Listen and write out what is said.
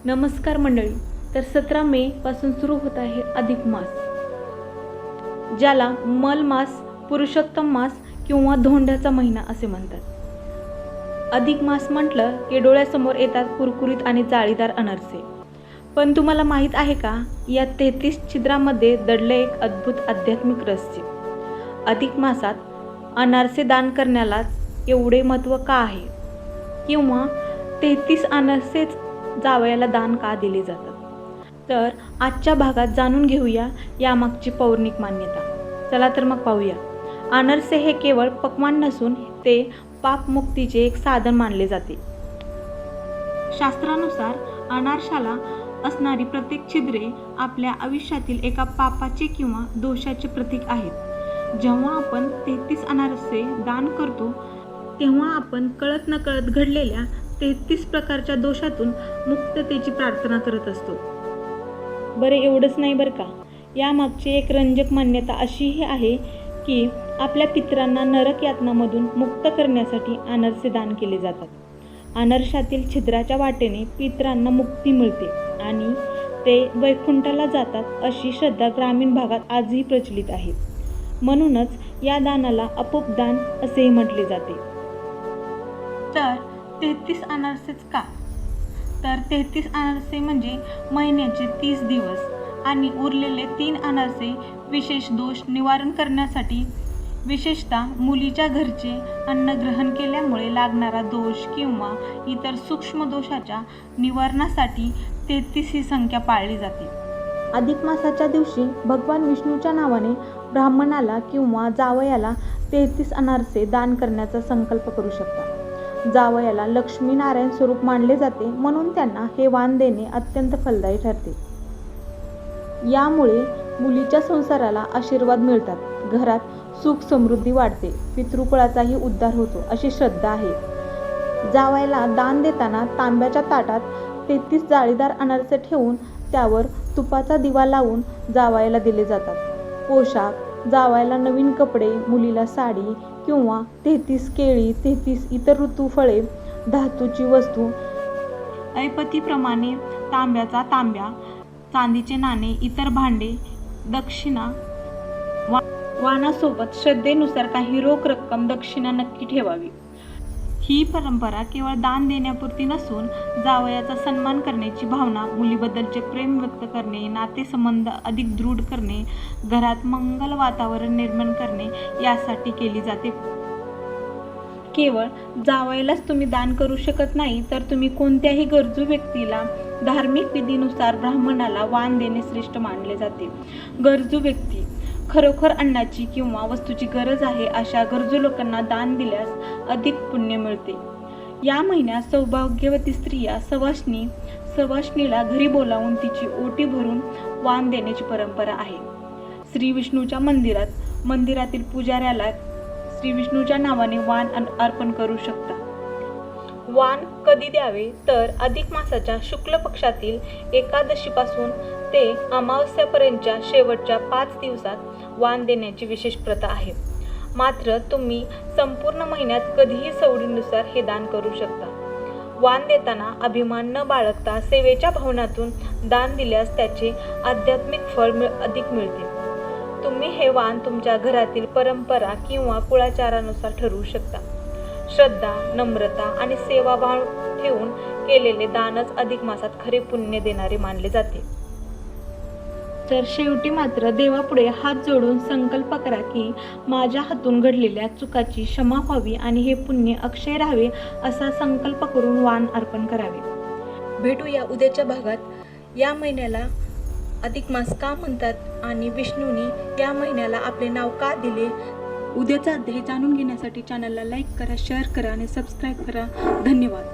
नमस्कार मंडळी. तर 17 मे पासून सुरू होत आहे अधिक मास, ज्याला मल मास, पुरुषोत्तम मास किंवा धोंड्याचा महिना असे म्हणतात. अधिक मास म्हटलं की डोळ्यासमोर येतात कुरकुरीत आणि जाळीदार अनारसे. पण तुम्हाला माहीत आहे का, या 33 छिद्रामध्ये दडले एक अद्भुत आध्यात्मिक रहस्य. अधिक मासात अनारसे दान करण्यालाच एवढे महत्त्व का आहे, किंवा 33 अनारसेच जावयाला दान का दिले जातात? तर आजच्या भागात जाणून घेऊया यामागची पौराणिक मान्यता. चला तर मग पाहूया. अनारसे हे केवळ पक्वान्न नसून ते पापमुक्तीचे एक साधन मानले जाते. शास्त्रानुसार अनारशाला असणारी प्रत्येक छिद्रे आपल्या आयुष्यातील एका पापाचे किंवा दोषाचे प्रतीक आहेत. जेव्हा आपण 33 अनारसे दान करतो, तेव्हा आपण कळत नकळत घडलेल्या 33 प्रकारच्या दोषातून मुक्ततेची प्रार्थना करत असतो. बरं, एवढंच नाही बरं का, यामागची एक रंजक मान्यता अशीही आहे की आपल्या पितरांना नरक यातनामधून मुक्त करण्यासाठी अनारसे दान केले जातात. अनारशातील छिद्राच्या वाटेने पितरांना मुक्ती मिळते आणि ते वैकुंठाला जातात, अशी श्रद्धा ग्रामीण भागात आजही प्रचलित आहे. म्हणूनच या दानाला अपूपदान असेही म्हटले जाते. तर 33 अनारसेच का? तर 33 अनारसे म्हणजे महिन्याचे 30 दिवस आणि उरलेले 3 अनारसे विशेष दोष निवारण करण्यासाठी. विशेषतः मुलीच्या घरचे अन्न ग्रहण केल्यामुळे लागणारा दोष किंवा इतर सूक्ष्म दोषाच्या निवारणासाठी 33 ही संख्या पाळली जाते. अधिक मासाच्या दिवशी भगवान विष्णूच्या नावाने ब्राह्मणाला किंवा जावयाला 33 अनारसे दान करण्याचा संकल्प करू शकता. जावयाला लक्ष्मीनारायण स्वरूप मानले जाते, म्हणून त्यांना हे वाण देणे अत्यंत फलदायी ठरते. यामुळे मुलीच्या संसाराला आशीर्वाद मिळतात, घरात सुख समृद्धी वाढते, पितृकुळाचाही उद्धार होतो, अशी श्रद्धा आहे. जावयाला दान देताना तांब्याच्या ताटात 33 जाळीदार अनारसे ठेवून त्यावर तुपाचा दिवा लावून जावयाला दिले जातात. पोशाख: जावयाला नवीन कपडे, मुलीला साडी किंवा 33 केळी, 33 इतर ऋतुफळे, धातूची वस्तू, ऐपतीप्रमाणे तांब्याचा तांब्या, चांदीचे नाणे, इतर भांडे, दक्षिणा. वाणासोबत श्रद्धेनुसार काही रोख रक्कम दक्षिणा नक्की ठेवावी. ही परंपरा केवळ दान देण्यापुरती नसून जावयाचा सन्मान करण्याची भावना, मुलीबद्दलचे प्रेम व्यक्त करणे, नातेसंबंध अधिक दृढ करणे, घरात मंगल वातावरण निर्माण करणे यासाठी केली जाते. केवळ जावयालाच तुम्ही दान करू शकत नाही, तर तुम्ही कोणत्याही गरजू व्यक्तीला धार्मिक विधीनुसार ब्राह्मणाला वाण देणे श्रेष्ठ मानले जाते. गरजू व्यक्ती: खरोखर अन्नाची किंवा वस्तूची गरज आहे अशा गरजू लोकांना दान दिल्यास अधिक पुण्य मिळते. या महिन्यात सौभाग्यवती स्त्रिया सवाष्णीला घरी बोलावून तिची ओटी भरून वाण देण्याची परंपरा आहे. श्री विष्णूच्या मंदिरातील पुजाऱ्याला श्री विष्णूच्या नावाने वाण अर्पण करू शकता. वाण कधी द्यावे? तर अधिक मासाच्या शुक्ल पक्षातील एकादशीपासून ते अमावस्यापर्यंतच्या शेवटच्या 5 दिवसात वाण देण्याची विशेष प्रथा आहे. मात्र तुम्ही संपूर्ण महिन्यात कधीही सवडीनुसार हे दान करू शकता. वाण देताना अभिमान न बाळगता सेवेच्या भावनातून दान दिल्यास त्याचे आध्यात्मिक फळ अधिक मिळते. तुम्ही हे वाण तुमच्या घरातील परंपरा किंवा कुळाचारानुसार ठरवू शकता. श्रद्धा, नम्रता आणि सेवाभाव ठेवून केलेले दानच अधिक मासात खरे पुण्य देणारे मानले जाते. तर शेवटी मात्र देवापुढे हात जोडून संकल्प करा की माझ्या हातून घडलेल्या चुकाची क्षमा व्हावी आणि हे पुण्य अक्षय राहावे, असा संकल्प करून वाण अर्पण करावे. भेटूया उद्याच्या भागात. या महिन्याला अधिक मास का म्हणतात आणि विष्णूंनी या महिन्याला आपले नाव का दिले? उद्याचा अध्याय जाणून घेण्यासाठी चॅनलला लाईक करा, शेअर करा आणि सबस्क्राईब करा. धन्यवाद.